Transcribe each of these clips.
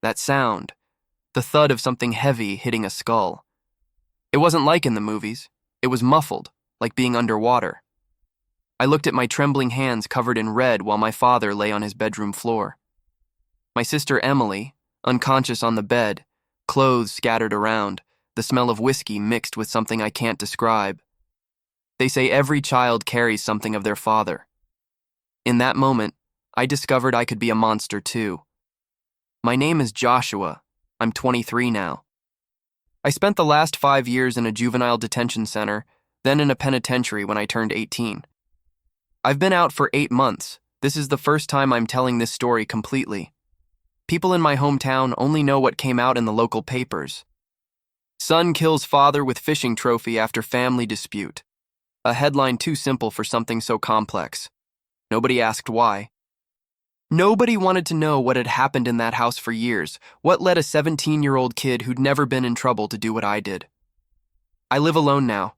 That sound, the thud of something heavy hitting a skull. It wasn't like in the movies. It was muffled, like being underwater. I looked at my trembling hands covered in red while my father lay on his bedroom floor. My sister Emily, unconscious on the bed, clothes scattered around, the smell of whiskey mixed with something I can't describe. They say every child carries something of their father. In that moment, I discovered I could be a monster too. My name is Joshua. I'm 23 now. I spent the last 5 years in a juvenile detention center, then in a penitentiary when I turned 18. I've been out for 8 months. This is the first time I'm telling this story completely. People in my hometown only know what came out in the local papers. Son kills father with fishing trophy after family dispute. A headline too simple for something so complex. Nobody asked why. Nobody wanted to know what had happened in that house for years, what led a 17-year-old kid who'd never been in trouble to do what I did. I live alone now.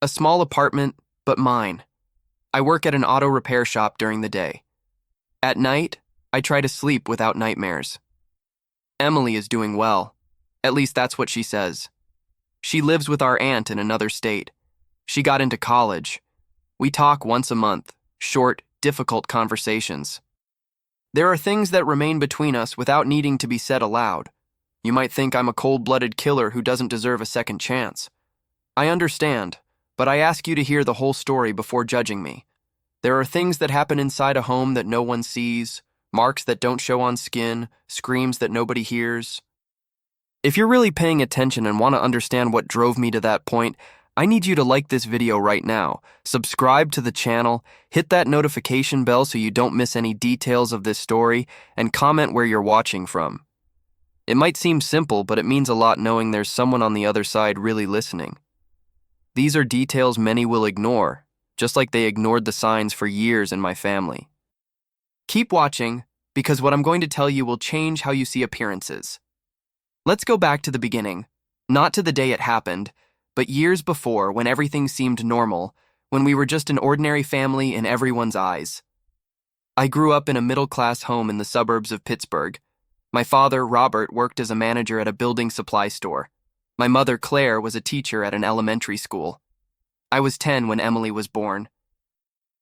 A small apartment, but mine. I work at an auto repair shop during the day. At night, I try to sleep without nightmares. Emily is doing well. At least that's what she says. She lives with our aunt in another state. She got into college. We talk once a month, short, difficult conversations. There are things that remain between us without needing to be said aloud. You might think I'm a cold-blooded killer who doesn't deserve a second chance. I understand, but I ask you to hear the whole story before judging me. There are things that happen inside a home that no one sees, marks that don't show on skin, screams that nobody hears. If you're really paying attention and want to understand what drove me to that point, I need you to like this video right now, subscribe to the channel, hit that notification bell so you don't miss any details of this story, and comment where you're watching from. It might seem simple, but it means a lot knowing there's someone on the other side really listening. These are details many will ignore, just like they ignored the signs for years in my family. Keep watching, because what I'm going to tell you will change how you see appearances. Let's go back to the beginning, not to the day it happened, but years before when everything seemed normal, when we were just an ordinary family in everyone's eyes. I grew up in a middle-class home in the suburbs of Pittsburgh. My father, Robert, worked as a manager at a building supply store. My mother, Claire, was a teacher at an elementary school. I was 10 when Emily was born.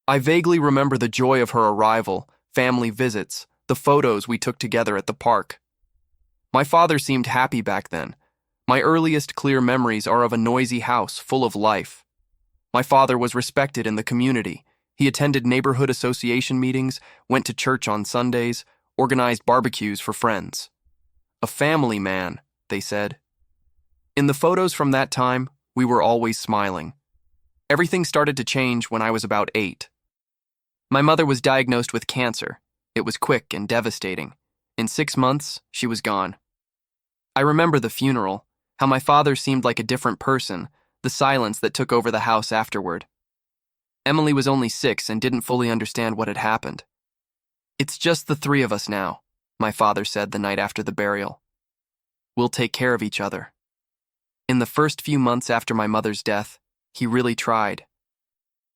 I vaguely remember the joy of her arrival, family visits, the photos we took together at the park. My father seemed happy back then. My earliest clear memories are of a noisy house full of life. My father was respected in the community. He attended neighborhood association meetings, went to church on Sundays, organized barbecues for friends. A family man, they said. In the photos from that time, we were always smiling. Everything started to change when I was about 8. My mother was diagnosed with cancer. It was quick and devastating. In 6 months, she was gone. I remember the funeral, how my father seemed like a different person, the silence that took over the house afterward. Emily was only 6 and didn't fully understand what had happened. "It's just the 3 of us now," my father said the night after the burial. "We'll take care of each other." In the first few months after my mother's death, he really tried.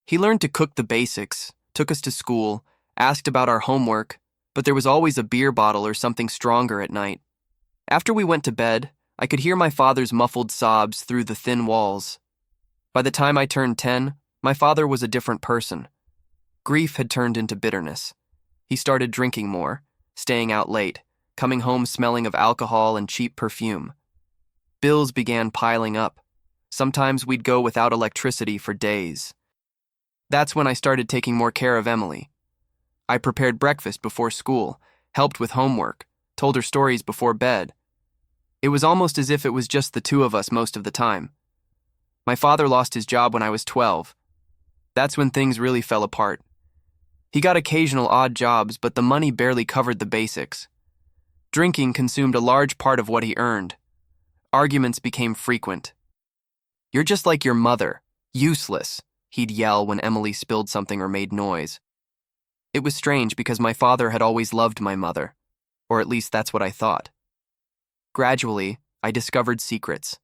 He learned to cook the basics, took us to school, asked about our homework, but there was always a beer bottle or something stronger at night. After we went to bed, I could hear my father's muffled sobs through the thin walls. By the time I turned 10, my father was a different person. Grief had turned into bitterness. He started drinking more, staying out late, coming home smelling of alcohol and cheap perfume. Bills began piling up. Sometimes we'd go without electricity for days. That's when I started taking more care of Emily. I prepared breakfast before school, helped with homework, told her stories before bed. It was almost as if it was just the 2 of us most of the time. My father lost his job when I was 12. That's when things really fell apart. He got occasional odd jobs, but the money barely covered the basics. Drinking consumed a large part of what he earned. Arguments became frequent. "You're just like your mother. Useless," he'd yell when Emily spilled something or made noise. It was strange because my father had always loved my mother, or at least that's what I thought. Gradually, I discovered secrets.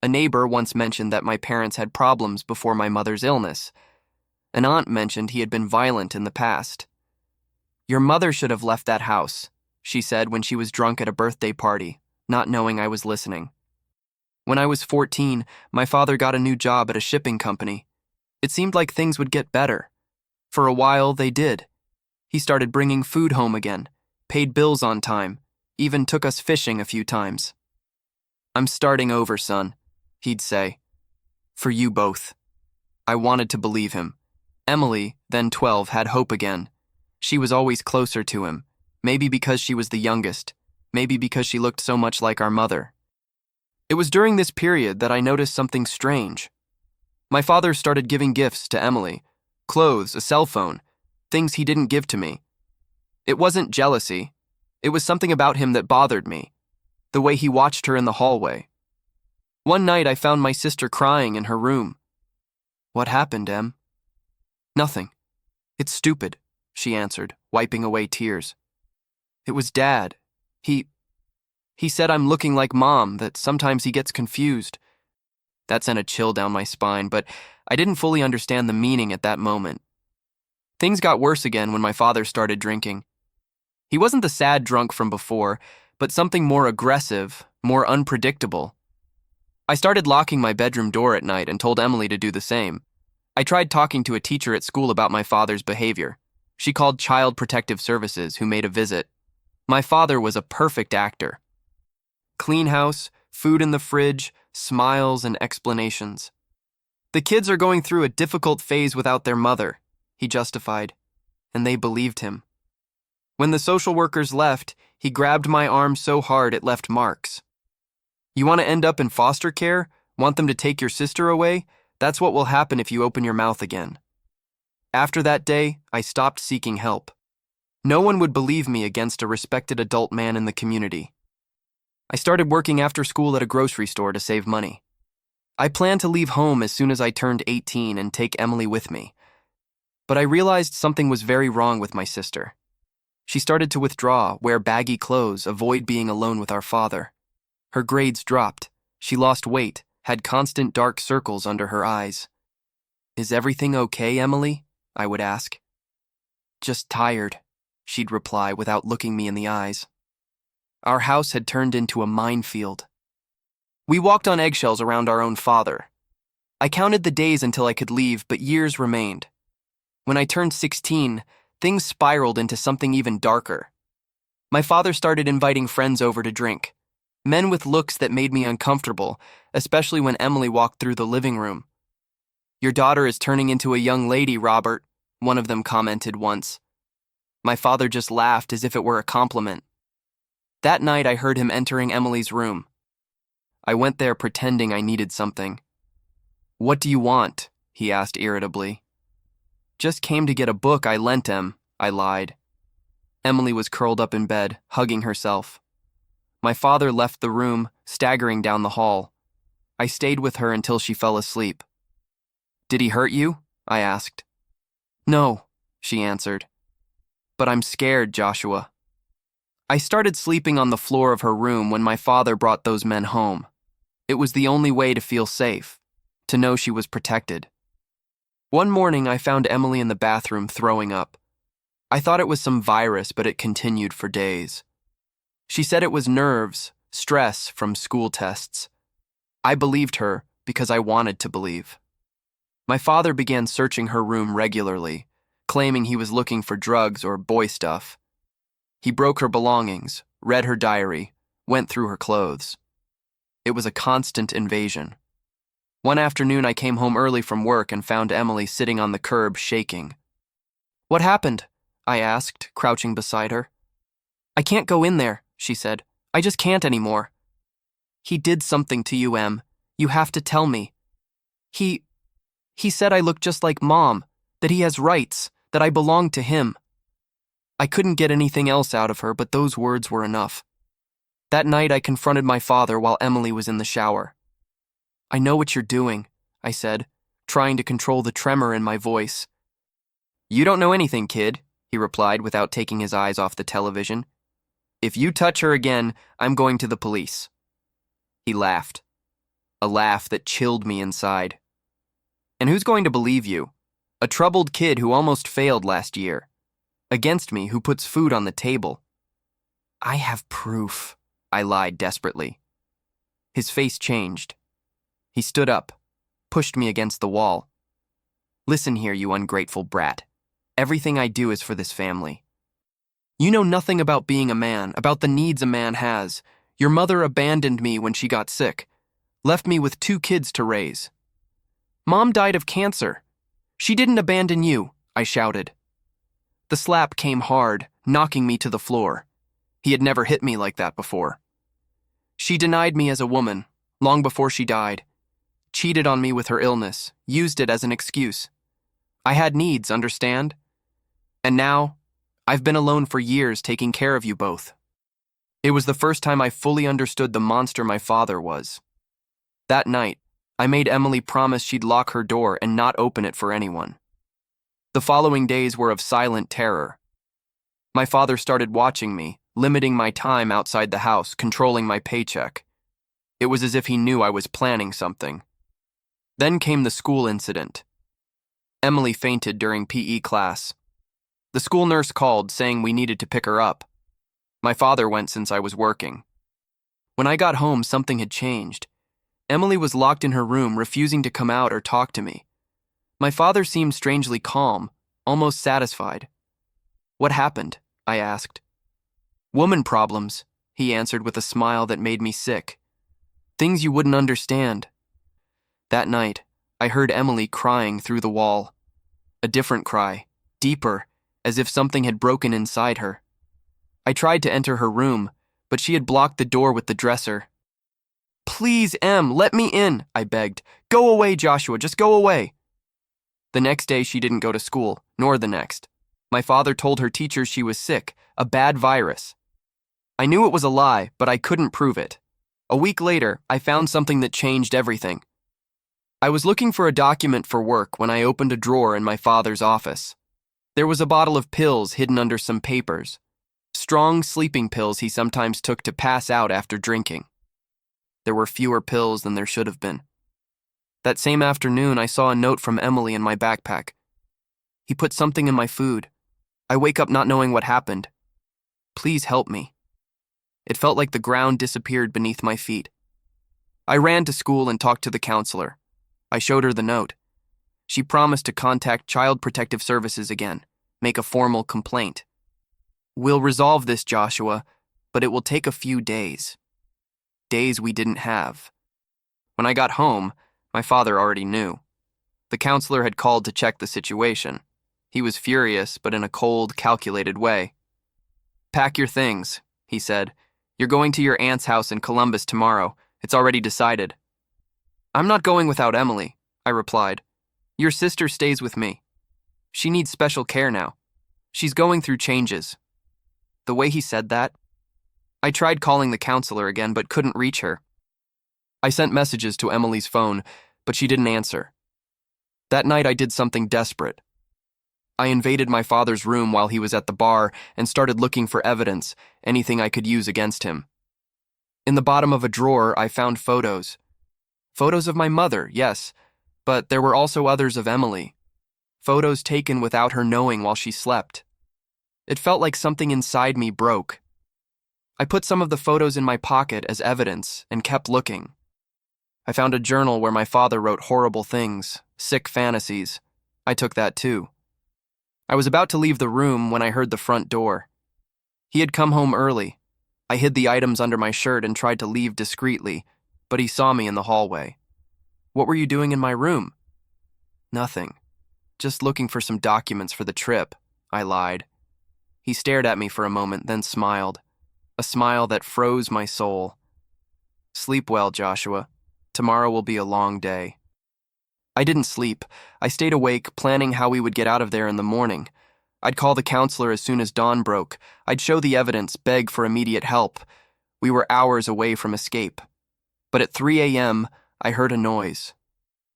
A neighbor once mentioned that my parents had problems before my mother's illness. An aunt mentioned he had been violent in the past. "Your mother should have left that house," she said when she was drunk at a birthday party, not knowing I was listening. When I was 14, my father got a new job at a shipping company. It seemed like things would get better. For a while, they did. He started bringing food home again, paid bills on time, even took us fishing a few times. "I'm starting over, son," he'd say. "For you both." I wanted to believe him. Emily, then 12, had hope again. She was always closer to him, maybe because she was the youngest, maybe because she looked so much like our mother. It was during this period that I noticed something strange. My father started giving gifts to Emily, clothes, a cell phone, things he didn't give to me. It wasn't jealousy. It was something about him that bothered me, the way he watched her in the hallway. One night I found my sister crying in her room. "What happened, Em?" "Nothing. It's stupid," she answered, wiping away tears. "It was Dad. He said I'm looking like Mom, that sometimes he gets confused." That sent a chill down my spine, but I didn't fully understand the meaning at that moment. Things got worse again when my father started drinking. He wasn't the sad drunk from before, but something more aggressive, more unpredictable. I started locking my bedroom door at night and told Emily to do the same. I tried talking to a teacher at school about my father's behavior. She called Child Protective Services, who made a visit. My father was a perfect actor. Clean house, food in the fridge, smiles and explanations. "The kids are going through a difficult phase without their mother," he justified, and they believed him. When the social workers left, he grabbed my arm so hard it left marks. "You want to end up in foster care? Want them to take your sister away? That's what will happen if you open your mouth again." After that day, I stopped seeking help. No one would believe me against a respected adult man in the community. I started working after school at a grocery store to save money. I planned to leave home as soon as I turned 18 and take Emily with me. But I realized something was very wrong with my sister. She started to withdraw, wear baggy clothes, avoid being alone with our father. Her grades dropped. She lost weight, had constant dark circles under her eyes. "Is everything okay, Emily?" I would ask. "Just tired," she'd reply without looking me in the eyes. Our house had turned into a minefield. We walked on eggshells around our own father. I counted the days until I could leave, but years remained. When I turned 16, things spiraled into something even darker. My father started inviting friends over to drink. Men with looks that made me uncomfortable, especially when Emily walked through the living room. "Your daughter is turning into a young lady, Robert," one of them commented once. My father just laughed as if it were a compliment. That night I heard him entering Emily's room. I went there pretending I needed something. "What do you want?" he asked irritably. "Just came to get a book I lent Em," I lied. Emily was curled up in bed, hugging herself. My father left the room, staggering down the hall. I stayed with her until she fell asleep. "Did he hurt you?" I asked. "No," she answered. "But I'm scared, Joshua." I started sleeping on the floor of her room when my father brought those men home. It was the only way to feel safe, to know she was protected. One morning, I found Emily in the bathroom throwing up. I thought it was some virus, but it continued for days. She said it was nerves, stress from school tests. I believed her because I wanted to believe. My father began searching her room regularly, claiming he was looking for drugs or boy stuff. He broke her belongings, read her diary, went through her clothes. It was a constant invasion. One afternoon, I came home early from work and found Emily sitting on the curb shaking. "What happened?" I asked, crouching beside her. "I can't go in there," she said. "I just can't anymore." "He did something to you, Em. You have to tell me. He said I look just like Mom, that he has rights, that I belong to him." I couldn't get anything else out of her, but those words were enough. That night, I confronted my father while Emily was in the shower. "I know what you're doing," I said, trying to control the tremor in my voice. "You don't know anything, kid," he replied without taking his eyes off the television. "If you touch her again, I'm going to the police." He laughed, a laugh that chilled me inside. "And who's going to believe you? A troubled kid who almost failed last year. Against me, who puts food on the table." I have proof, I lied desperately. His face changed. He stood up, pushed me against the wall. Listen here, you ungrateful brat. Everything I do is for this family. You know nothing about being a man, about the needs a man has. Your mother abandoned me when she got sick, left me with 2 kids to raise. Mom died of cancer. She didn't abandon you, I shouted. The slap came hard, knocking me to the floor. He had never hit me like that before. She denied me as a woman, long before she died. Cheated on me with her illness, used it as an excuse. I had needs, understand? And now, I've been alone for years taking care of you both. It was the first time I fully understood the monster my father was. That night, I made Emily promise she'd lock her door and not open it for anyone. The following days were of silent terror. My father started watching me, limiting my time outside the house, controlling my paycheck. It was as if he knew I was planning something. Then came the school incident. Emily fainted during PE class. The school nurse called, saying we needed to pick her up. My father went since I was working. When I got home, something had changed. Emily was locked in her room, refusing to come out or talk to me. My father seemed strangely calm, almost satisfied. What happened? I asked. Woman problems, he answered with a smile that made me sick. Things you wouldn't understand. That night, I heard Emily crying through the wall. A different cry, deeper, as if something had broken inside her. I tried to enter her room, but she had blocked the door with the dresser. Please, Em, let me in, I begged. Go away, Joshua, just go away. The next day she didn't go to school, nor the next. My father told her teachers she was sick, a bad virus. I knew it was a lie, but I couldn't prove it. A week later, I found something that changed everything. I was looking for a document for work when I opened a drawer in my father's office. There was a bottle of pills hidden under some papers. Strong sleeping pills he sometimes took to pass out after drinking. There were fewer pills than there should have been. That same afternoon, I saw a note from Emily in my backpack. He put something in my food. I wake up not knowing what happened. Please help me. It felt like the ground disappeared beneath my feet. I ran to school and talked to the counselor. I showed her the note. She promised to contact Child Protective Services again, make a formal complaint. We'll resolve this, Joshua, but it will take a few days. Days we didn't have. When I got home, my father already knew. The counselor had called to check the situation. He was furious, but in a cold, calculated way. Pack your things, he said. You're going to your aunt's house in Columbus tomorrow. It's already decided. I'm not going without Emily, I replied. Your sister stays with me. She needs special care now. She's going through changes. The way he said that, I tried calling the counselor again but couldn't reach her. I sent messages to Emily's phone, but she didn't answer. That night I did something desperate. I invaded my father's room while he was at the bar and started looking for evidence, anything I could use against him. In the bottom of a drawer, I found photos. Photos of my mother, yes, but there were also others of Emily. Photos taken without her knowing while she slept. It felt like something inside me broke. I put some of the photos in my pocket as evidence and kept looking. I found a journal where my father wrote horrible things, sick fantasies. I took that too. I was about to leave the room when I heard the front door. He had come home early. I hid the items under my shirt and tried to leave discreetly, but he saw me in the hallway. What were you doing in my room? Nothing. Just looking for some documents for the trip, I lied. He stared at me for a moment, then smiled. A smile that froze my soul. Sleep well, Joshua. Tomorrow will be a long day. I didn't sleep. I stayed awake, planning how we would get out of there in the morning. I'd call the counselor as soon as dawn broke. I'd show the evidence, beg for immediate help. We were hours away from escape. But at 3 a.m., I heard a noise.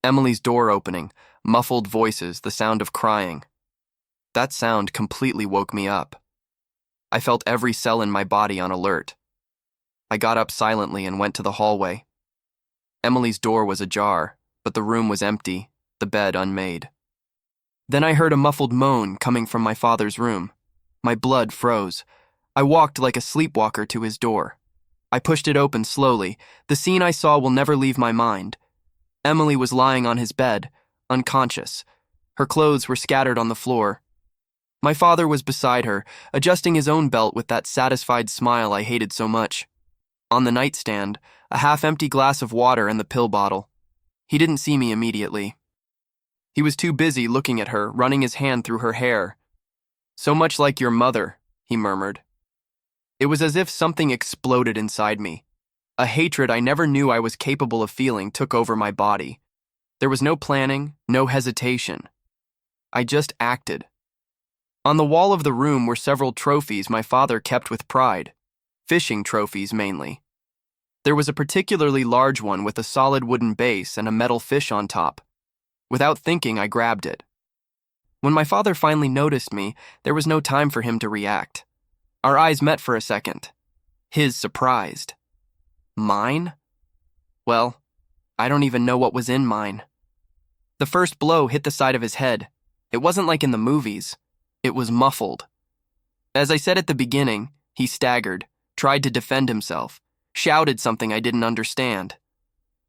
Emily's door opening, muffled voices, the sound of crying. That sound completely woke me up. I felt every cell in my body on alert. I got up silently and went to the hallway. Emily's door was ajar, but the room was empty, the bed unmade. Then I heard a muffled moan coming from my father's room. My blood froze. I walked like a sleepwalker to his door. I pushed it open slowly. The scene I saw will never leave my mind. Emily was lying on his bed, unconscious. Her clothes were scattered on the floor. My father was beside her, adjusting his own belt with that satisfied smile I hated so much. On the nightstand, a half-empty glass of water and the pill bottle. He didn't see me immediately. He was too busy looking at her, running his hand through her hair. "So much like your mother," he murmured. It was as if something exploded inside me. A hatred I never knew I was capable of feeling took over my body. There was no planning, no hesitation. I just acted. On the wall of the room were several trophies my father kept with pride. Fishing trophies, mainly. There was a particularly large one with a solid wooden base and a metal fish on top. Without thinking, I grabbed it. When my father finally noticed me, there was no time for him to react. Our eyes met for a second. His surprised. Mine? Well, I don't even know what was in mine. The first blow hit the side of his head. It wasn't like in the movies. It was muffled. As I said at the beginning, he staggered, tried to defend himself, shouted something I didn't understand.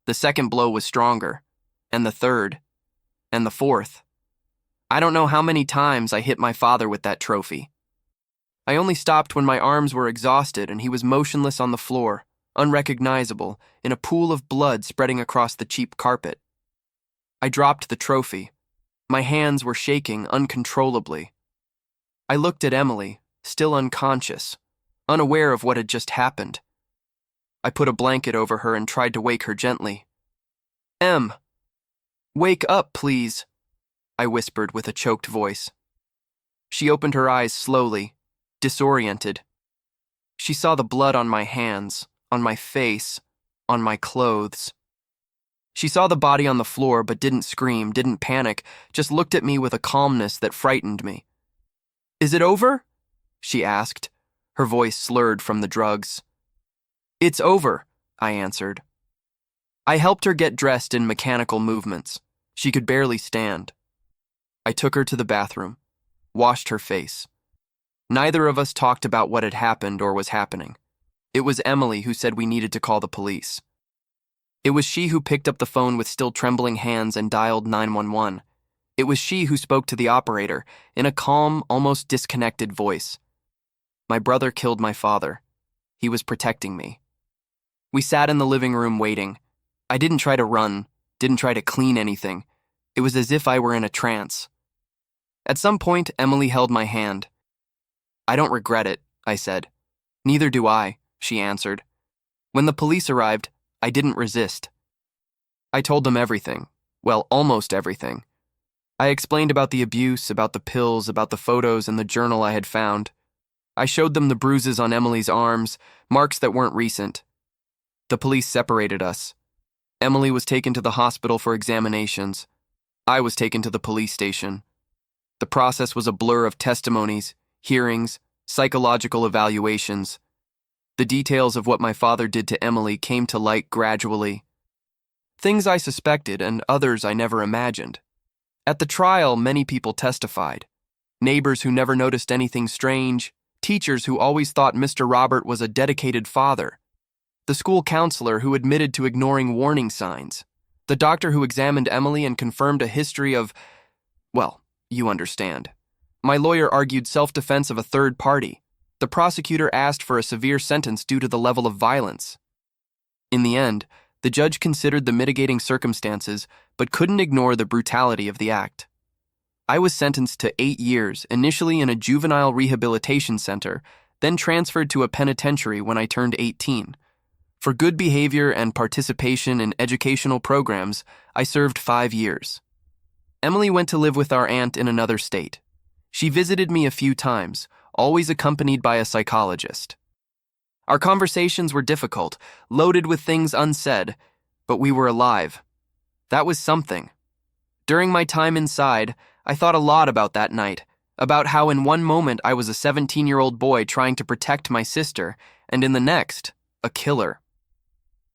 The second blow was stronger, and the third, and the fourth. I don't know how many times I hit my father with that trophy. I only stopped when my arms were exhausted and he was motionless on the floor, unrecognizable, in a pool of blood spreading across the cheap carpet. I dropped the trophy. My hands were shaking uncontrollably. I looked at Emily, still unconscious, unaware of what had just happened. I put a blanket over her and tried to wake her gently. "Em, wake up, please," I whispered with a choked voice. She opened her eyes slowly, disoriented. She saw the blood on my hands, on my face, on my clothes. She saw the body on the floor but didn't scream, didn't panic, just looked at me with a calmness that frightened me. "Is it over?" she asked, her voice slurred from the drugs. "It's over," I answered. I helped her get dressed in mechanical movements. She could barely stand. I took her to the bathroom, washed her face. Neither of us talked about what had happened or was happening. It was Emily who said we needed to call the police. It was she who picked up the phone with still trembling hands and dialed 911. It was she who spoke to the operator in a calm, almost disconnected voice. My brother killed my father. He was protecting me. We sat in the living room waiting. I didn't try to run, didn't try to clean anything. It was as if I were in a trance. At some point, Emily held my hand. "I don't regret it," I said. "Neither do I," she answered. When the police arrived, I didn't resist. I told them everything. Well, almost everything. I explained about the abuse, about the pills, about the photos and the journal I had found. I showed them the bruises on Emily's arms, marks that weren't recent. The police separated us. Emily was taken to the hospital for examinations. I was taken to the police station. The process was a blur of testimonies, hearings, psychological evaluations. The details of what my father did to Emily came to light gradually. Things I suspected and others I never imagined. At the trial, many people testified. Neighbors who never noticed anything strange, teachers who always thought Mr. Robert was a dedicated father, the school counselor who admitted to ignoring warning signs, the doctor who examined Emily and confirmed a history of, well, you understand. My lawyer argued self-defense of a third party. The prosecutor asked for a severe sentence due to the level of violence. In the end, the judge considered the mitigating circumstances but couldn't ignore the brutality of the act. I was sentenced to 8 years, initially in a juvenile rehabilitation center, then transferred to a penitentiary when I turned 18. For good behavior and participation in educational programs, I served 5 years. Emily went to live with our aunt in another state. She visited me a few times, always accompanied by a psychologist. Our conversations were difficult, loaded with things unsaid, but we were alive. That was something. During my time inside, I thought a lot about that night, about how in one moment I was a 17-year-old boy trying to protect my sister, and in the next, a killer.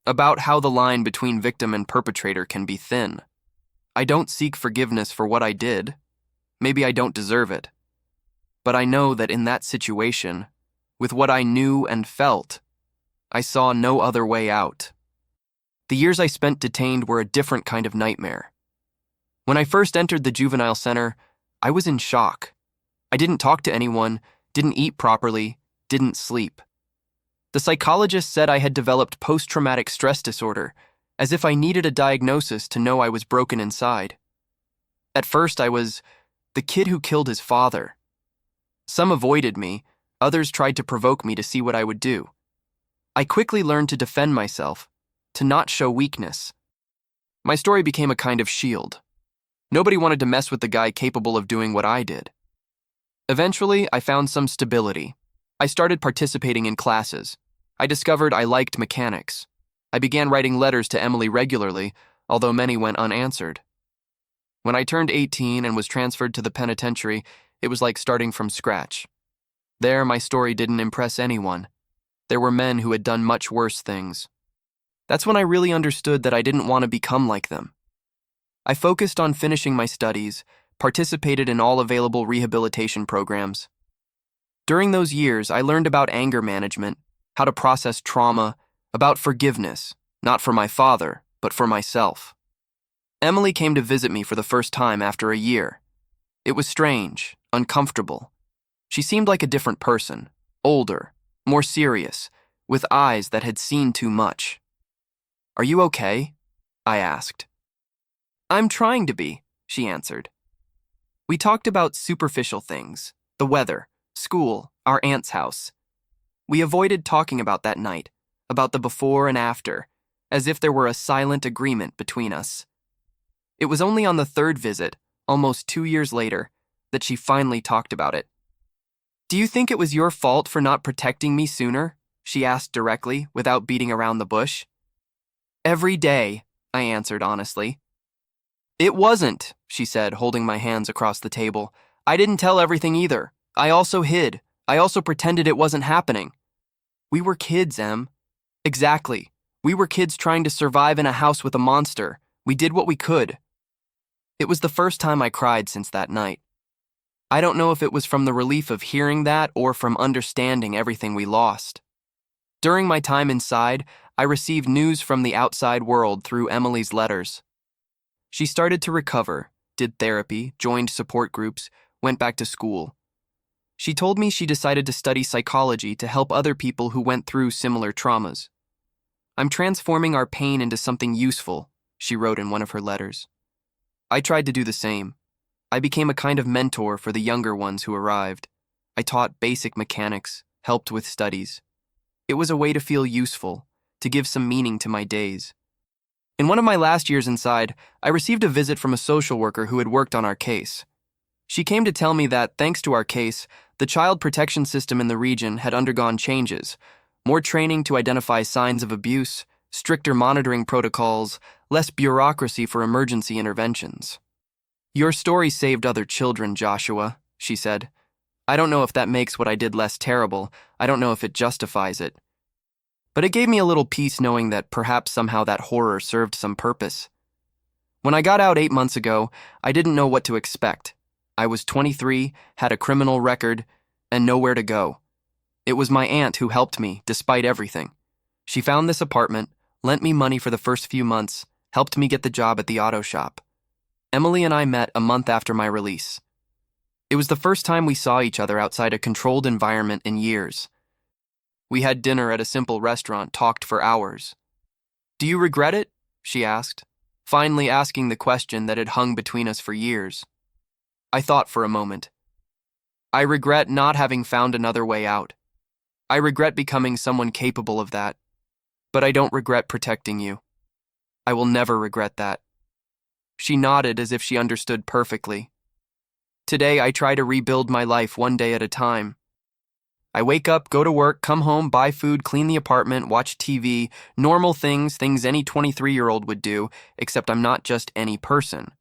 About how the line between victim and perpetrator can be thin. I don't seek forgiveness for what I did. Maybe I don't deserve it. But I know that in that situation, with what I knew and felt, I saw no other way out. The years I spent detained were a different kind of nightmare. When I first entered the juvenile center, I was in shock. I didn't talk to anyone, didn't eat properly, didn't sleep. The psychologist said I had developed post-traumatic stress disorder, as if I needed a diagnosis to know I was broken inside. At first, I was the kid who killed his father. Some avoided me, others tried to provoke me to see what I would do. I quickly learned to defend myself, to not show weakness. My story became a kind of shield. Nobody wanted to mess with the guy capable of doing what I did. Eventually, I found some stability. I started participating in classes. I discovered I liked mechanics. I began writing letters to Emily regularly, although many went unanswered. When I turned 18 and was transferred to the penitentiary, it was like starting from scratch. There, my story didn't impress anyone. There were men who had done much worse things. That's when I really understood that I didn't want to become like them. I focused on finishing my studies, participated in all available rehabilitation programs. During those years, I learned about anger management, how to process trauma, about forgiveness, not for my father, but for myself. Emily came to visit me for the first time after a year. It was strange, uncomfortable. She seemed like a different person, older, more serious, with eyes that had seen too much. "Are you okay?" I asked. "I'm trying to be," she answered. We talked about superficial things, the weather, school, our aunt's house. We avoided talking about that night, about the before and after, as if there were a silent agreement between us. It was only on the third visit, almost 2 years later, that she finally talked about it. "Do you think it was your fault for not protecting me sooner?" she asked directly, without beating around the bush. "Every day," I answered honestly. "It wasn't," she said, holding my hands across the table. "I didn't tell everything either. I also hid. I also pretended it wasn't happening. We were kids, Em." "Exactly. We were kids trying to survive in a house with a monster. We did what we could." It was the first time I cried since that night. I don't know if it was from the relief of hearing that or from understanding everything we lost. During my time inside, I received news from the outside world through Emily's letters. She started to recover, did therapy, joined support groups, went back to school. She told me she decided to study psychology to help other people who went through similar traumas. "I'm transforming our pain into something useful," she wrote in one of her letters. I tried to do the same. I became a kind of mentor for the younger ones who arrived. I taught basic mechanics, helped with studies. It was a way to feel useful, to give some meaning to my days. In one of my last years inside, I received a visit from a social worker who had worked on our case. She came to tell me that, thanks to our case, the child protection system in the region had undergone changes, more training to identify signs of abuse, stricter monitoring protocols, less bureaucracy for emergency interventions. "Your story saved other children, Joshua," she said. "I don't know if that makes what I did less terrible. I don't know if it justifies it. But it gave me a little peace knowing that perhaps somehow that horror served some purpose. When I got out 8 months ago, I didn't know what to expect. I was 23, had a criminal record, and nowhere to go. It was my aunt who helped me, despite everything. She found this apartment, lent me money for the first few months, helped me get the job at the auto shop. Emily and I met a month after my release. It was the first time we saw each other outside a controlled environment in years. We had dinner at a simple restaurant, talked for hours. "Do you regret it?" she asked, finally asking the question that had hung between us for years. I thought for a moment. "I regret not having found another way out. I regret becoming someone capable of that. But I don't regret protecting you. I will never regret that." She nodded as if she understood perfectly. Today, I try to rebuild my life one day at a time. I wake up, go to work, come home, buy food, clean the apartment, watch TV, normal things any 23-year-old would do, except I'm not just any person.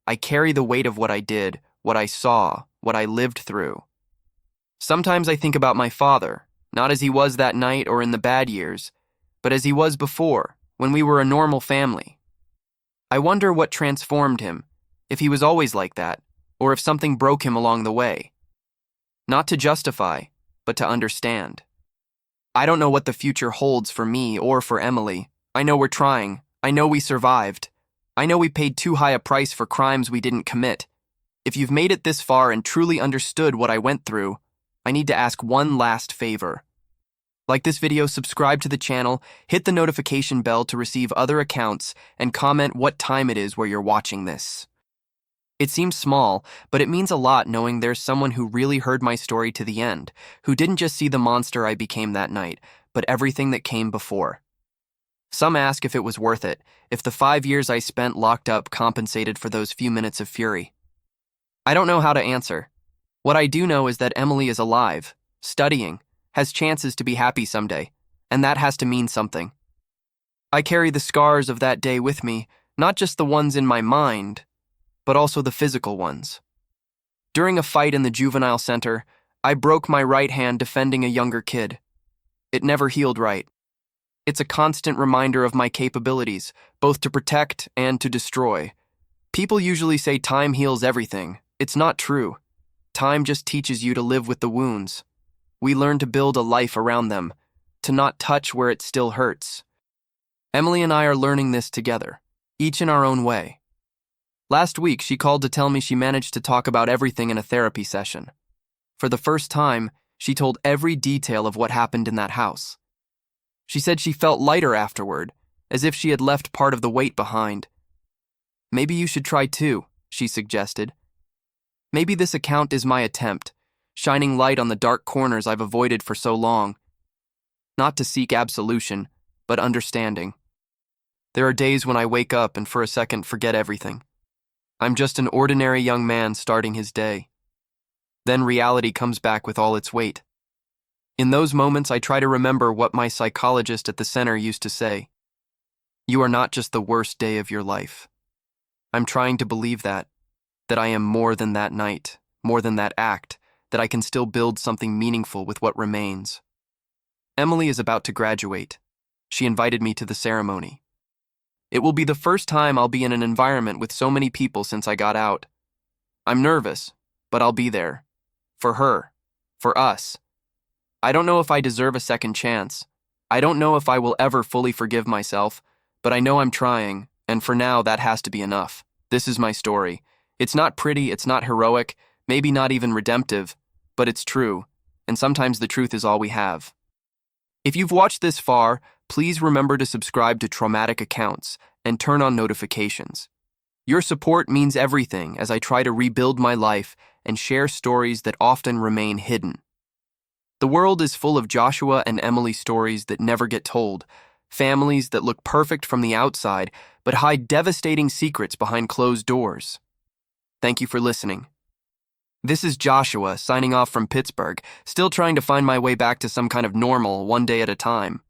I carry the weight of what I did, what I saw, what I lived through. Sometimes I think about my father, not as he was that night or in the bad years, but as he was before, when we were a normal family. I wonder what transformed him, if he was always like that, or if something broke him along the way. Not to justify, but to understand. I don't know what the future holds for me or for Emily. I know we're trying. I know we survived. I know we paid too high a price for crimes we didn't commit. If you've made it this far and truly understood what I went through, I need to ask one last favor. Like this video, subscribe to the channel, hit the notification bell to receive other accounts, and comment what time it is where you're watching this. It seems small, but it means a lot knowing there's someone who really heard my story to the end, who didn't just see the monster I became that night, but everything that came before. Some ask if it was worth it, if the 5 years I spent locked up compensated for those few minutes of fury. I don't know how to answer. What I do know is that Emily is alive, studying, has chances to be happy someday, and that has to mean something. I carry the scars of that day with me, not just the ones in my mind, but also the physical ones. During a fight in the juvenile center, I broke my right hand defending a younger kid. It never healed right. It's a constant reminder of my capabilities, both to protect and to destroy. People usually say time heals everything. It's not true. Time just teaches you to live with the wounds. We learn to build a life around them, to not touch where it still hurts. Emily and I are learning this together, each in our own way. Last week, she called to tell me she managed to talk about everything in a therapy session. For the first time, she told every detail of what happened in that house. She said she felt lighter afterward, as if she had left part of the weight behind. Maybe you should try too, she suggested. Maybe this account is my attempt, shining light on the dark corners I've avoided for so long. Not to seek absolution, but understanding. There are days when I wake up and for a second forget everything. I'm just an ordinary young man starting his day. Then reality comes back with all its weight. In those moments, I try to remember what my psychologist at the center used to say. You are not just the worst day of your life. I'm trying to believe that I am more than that night, more than that act, that I can still build something meaningful with what remains. Emily is about to graduate. She invited me to the ceremony. It will be the first time I'll be in an environment with so many people since I got out. I'm nervous, but I'll be there. For her. For us. I don't know if I deserve a second chance. I don't know if I will ever fully forgive myself, but I know I'm trying, and for now that has to be enough. This is my story. It's not pretty, it's not heroic, maybe not even redemptive, but it's true, and sometimes the truth is all we have. If you've watched this far, please remember to subscribe to Traumatic Accounts and turn on notifications. Your support means everything as I try to rebuild my life and share stories that often remain hidden. The world is full of Joshua and Emily stories that never get told, families that look perfect from the outside but hide devastating secrets behind closed doors. Thank you for listening. This is Joshua signing off from Pittsburgh, still trying to find my way back to some kind of normal one day at a time.